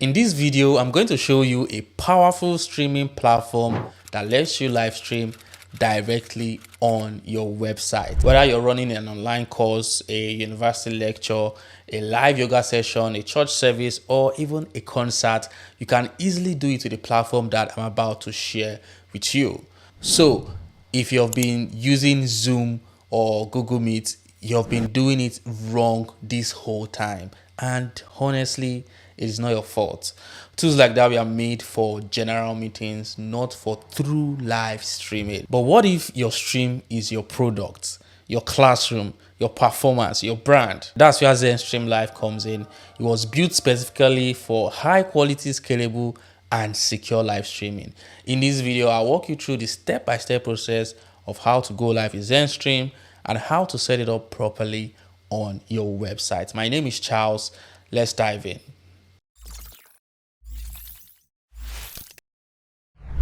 In this video, I'm going to show you a powerful streaming platform that lets you live stream directly on your website. Whether you're running an online course, a university lecture, a live yoga session, a church service, or even a concert, you can easily do it with the platform that I'm about to share with you. So if you've been using Zoom or Google Meet, you've been doing it wrong this whole time. And honestly, it is not your fault. Tools like that were made for general meetings, not for true live streaming. But what if your stream is your product, your classroom, your performance, your brand? That's where ZenStream Live comes in. It was built specifically for high quality, scalable, and secure live streaming. In this video, I'll walk you through the step-by-step process of how to go live with ZenStream and how to set it up properly on your website. My name is Charles. Let's dive in.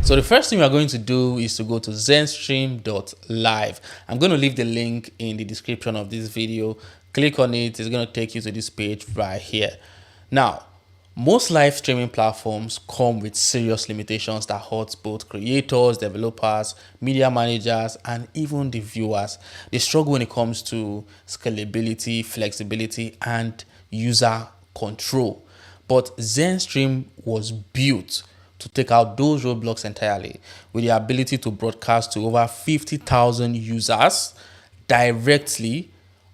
So the first thing we are going to do is to go to zenstream.live. I'm going to leave the link in the description of this video. Click on it. It's going to take you to this page right here. Now, most live streaming platforms come with serious limitations that hurt both creators, developers, media managers, and even the viewers. They struggle when it comes to scalability, flexibility, and user control. But ZenStream was built to take out those roadblocks entirely with the ability to broadcast to over 50,000 users directly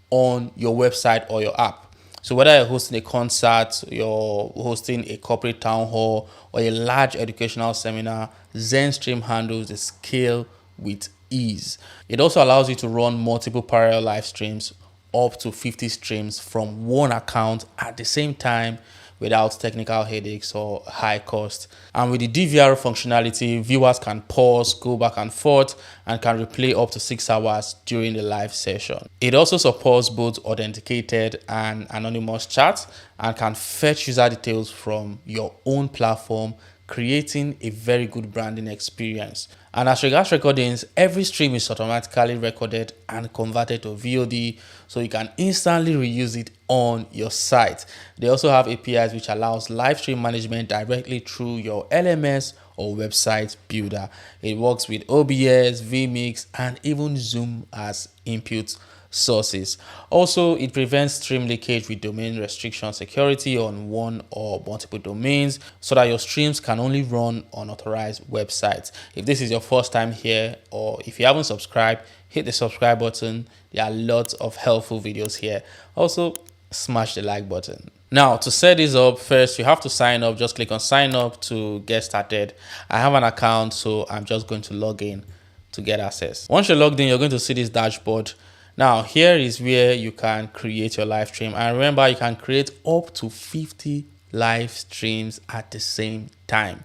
on your website or your app. So whether you're hosting a concert, you're hosting a corporate town hall, or a large educational seminar, ZenStream handles the scale with ease. It also allows you to run multiple parallel live streams, up to 50 streams from one account at the same time without technical headaches or high cost. And with the DVR functionality, viewers can pause, go back and forth, and can replay up to 6 hours during the live session. It also supports both authenticated and anonymous chats and can fetch user details from your own platform, creating a very good branding experience. And as regards recordings, every stream is automatically recorded and converted to VOD, so you can instantly reuse it on your site. They also have APIs which allows live stream management directly through your LMS or website builder. It works with OBS, vMix, and even Zoom as input sources. Also, it prevents stream leakage with domain restriction security on one or multiple domains so that your streams can only run on authorized websites. If this is your first time here, or if you haven't subscribed, hit the subscribe button. There are lots of helpful videos here. Also, smash the like button. Now, to set this up, first you have to sign up. Just click on sign up to get started. I have an account, so I'm just going to log in to get access. Once you're logged in, you're going to see this dashboard. Now, here is where you can create your live stream. And remember, you can create up to 50 live streams at the same time.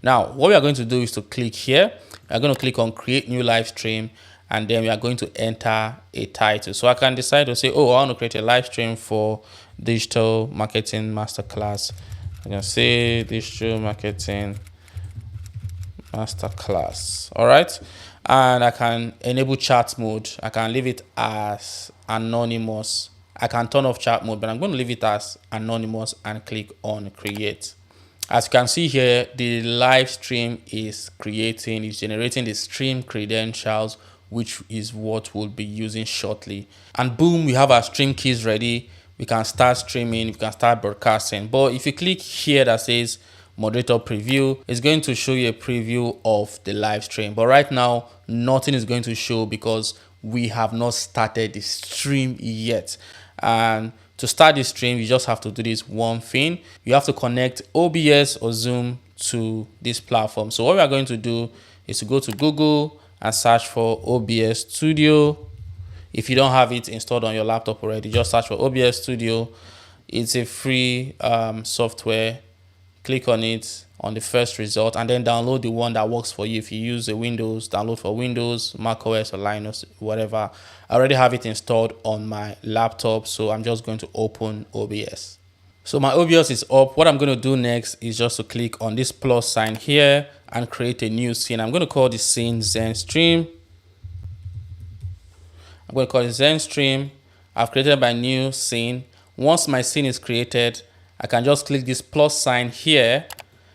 Now, what we are going to do is to click here. We're going to click on create new live stream, and then we are going to enter a title. So I can decide to say, oh, I want to create a live stream for digital marketing masterclass. I can say digital marketing masterclass. All right. And I can enable chat mode. I can leave it as anonymous. I can turn off chat mode, but I'm going to leave it as anonymous and click on create. As you can see here, the live stream is generating the stream credentials, which is what we'll be using shortly. And boom, we have our stream keys ready. We can start streaming, we can start broadcasting. But if you click here that says moderator preview, it's going to show you a preview of the live stream. But right now, nothing is going to show because we have not started the stream yet. And to start the stream, you just have to do this one thing. You have to connect OBS or Zoom to this platform. So what we are going to do is to go to Google and search for OBS Studio. If you don't have it installed on your laptop already, just search for OBS Studio. It's a free software. Click on it on the first result and then download the one that works for you. If you use the Windows, download for Windows, Mac OS or Linux, whatever. I already have it installed on my laptop, so I'm just going to open OBS. So my OBS is up. What I'm going to do next is just to click on this plus sign here and create a new scene. I'm going to call the scene ZenStream. I'm going to call it ZenStream. I've created my new scene. Once my scene is created, I can just click this plus sign here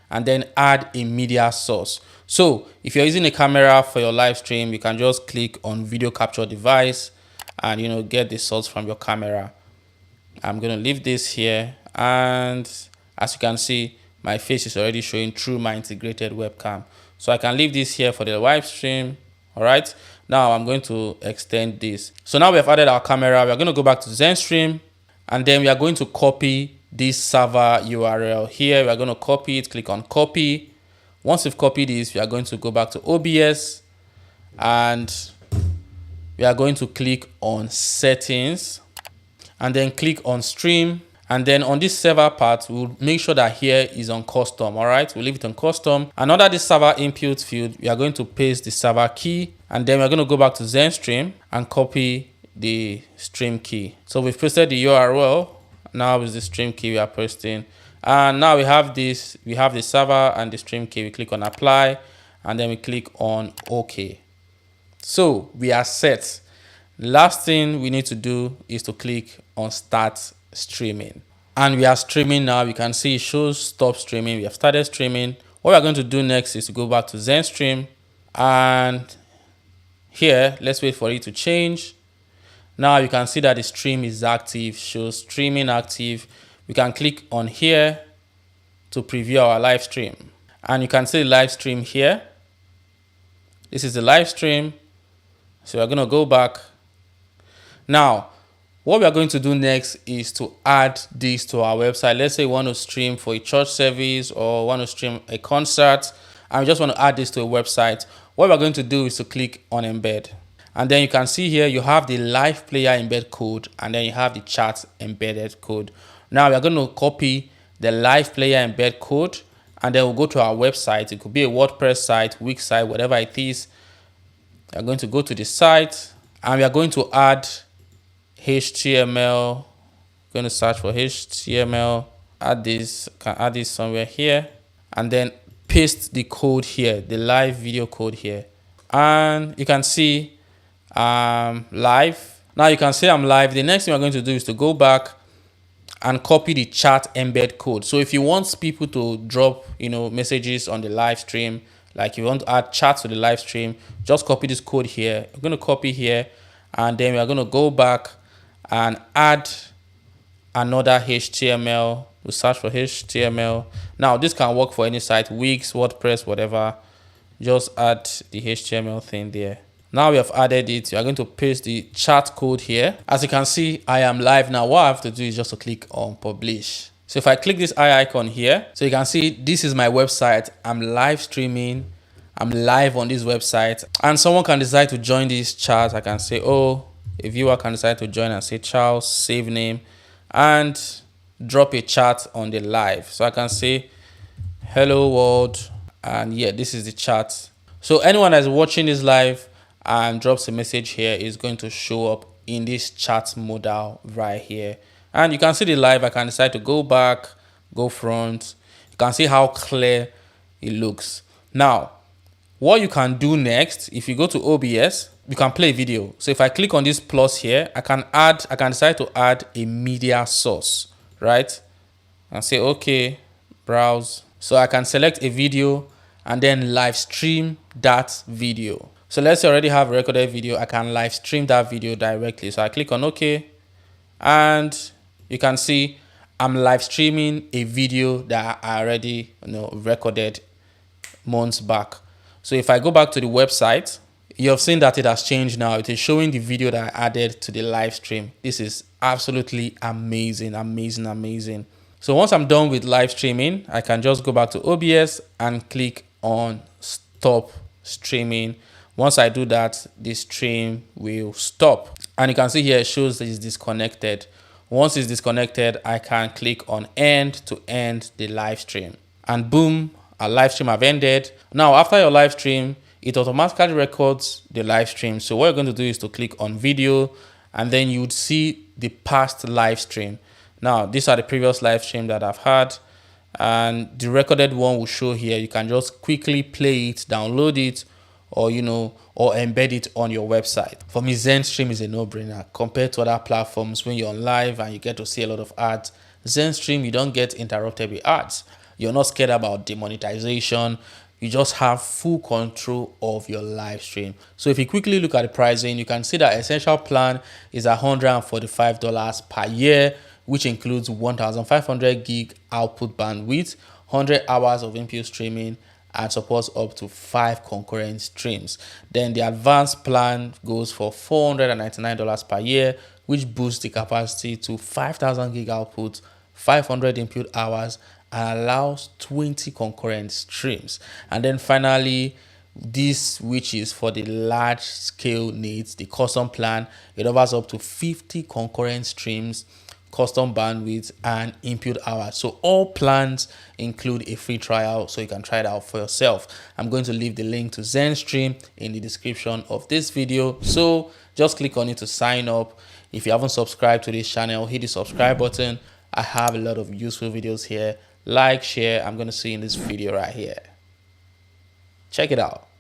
and then add a media source. So if you're using a camera for your live stream, you can just click on video capture device and get the source from your camera. I'm going to leave this here, and as you can see, my face is already showing through my integrated webcam. So I can leave this here for the live stream. All right, now I'm going to extend this. So now we have added our camera. We are going to go back to ZenStream, and then we are going to copy this server URL here. We are going to copy it, click on copy. Once you've copied this, we are going to go back to OBS, and we are going to click on settings, and then click on stream. And then on this server part, we'll make sure that here is on custom. All right, we'll leave it on custom. And under this server input field, we are going to paste the server key, and then we're going to go back to ZenStream and copy the stream key. So we've pasted the URL. Now with the stream key we are pasting, and now we have this. We have the server and the stream key. We click on apply, and then we click on OK. So we are set. Last thing we need to do is to click on start streaming, and we are streaming now. You can see it shows stop streaming. We have started streaming. What we're going to do next is to go back to ZenStream, and here let's wait for it to change. Now you can see that the stream is active, shows streaming active. We can click on here to preview our live stream, and you can see the live stream here. This is the live stream. So we're going to go back. Now, what we are going to do next is to add this to our website. Let's say we want to stream for a church service or want to stream a concert, and we just want to add this to a website. What we're going to do is to click on embed. And then you can see here you have the live player embed code, and then you have the chat embedded code. Now we are going to copy the live player embed code, and then we'll go to our website. It could be a WordPress site, Wix site, whatever it is. We are going to go to the site, and we are going to add HTML. We're going to search for HTML. Add this. Can add this somewhere here, and then paste the code here, the live video code here, and you can see live. Now you can see I'm live. The next thing we're going to do is to go back and copy the chat embed code. So if you want people to drop messages on the live stream, like you want to add chat to the live stream, just copy this code here. I'm going to copy here, and then we're going to go back and add another HTML. We'll search for HTML. Now this can work for any site, Wix, WordPress, whatever. Just add the HTML thing there. Now we have added it. We are going to paste the chat code here. As you can see, I am live now. What I have to do is just to click on publish. So if I click this eye icon here, so you can see this is my website. I'm live streaming. I'm live on this website, and someone can decide to join this chat. I can say, oh, a viewer can decide to join and say Charles, save name, and drop a chat on the live. So I can say hello world, and yeah, this is the chat. So anyone that's watching this live and drops a message here is going to show up in this chat modal right here, and you can see the live. I can decide to go back, go front. You can see how clear it looks. Now what you can do next, if you go to OBS, you can play video. So if I click on this plus here, I can decide to add a media source, right? And say okay, browse. So I can select a video and then live stream that video. So let's say I already have a recorded video. I can live stream that video directly. So I click on OK, and you can see I'm live streaming a video that I already recorded months back. So if I go back to the website, you have seen that it has changed now. It is showing the video that I added to the live stream. This is absolutely amazing, amazing, amazing. So once I'm done with live streaming, I can just go back to OBS and click on stop streaming. Once I do that, the stream will stop. And you can see here it shows that it's disconnected. Once it's disconnected, I can click on end to end the live stream. And boom, our live stream have ended. Now, after your live stream, it automatically records the live stream. So what you're going to do is to click on video, and then you would see the past live stream. Now, these are the previous live stream that I've had, and the recorded one will show here. You can just quickly play it, download it, or or embed it on your website. For me, ZenStream is a no-brainer compared to other platforms. When you're on live and you get to see a lot of ads, ZenStream, you don't get interrupted with ads. You're not scared about demonetization. You just have full control of your live stream. So if you quickly look at the pricing, you can see that essential plan is $145 per year, which includes 1,500 gig output bandwidth, 100 hours of input streaming, and supports up to 5 concurrent streams. Then the advanced plan goes for $499 per year, which boosts the capacity to 5,000 gig output, 500 input hours, and allows 20 concurrent streams. And then finally, this, which is for the large scale needs, the custom plan, it offers up to 50 concurrent streams, custom bandwidth, and input hours. So all plans include a free trial, so you can try it out for yourself. I'm going to leave the link to ZenStream in the description of this video, so just click on it to sign up. If you haven't subscribed to this channel, hit the subscribe button. I have a lot of useful videos here. Like, share. I'm going to see you in this video right here. Check it out.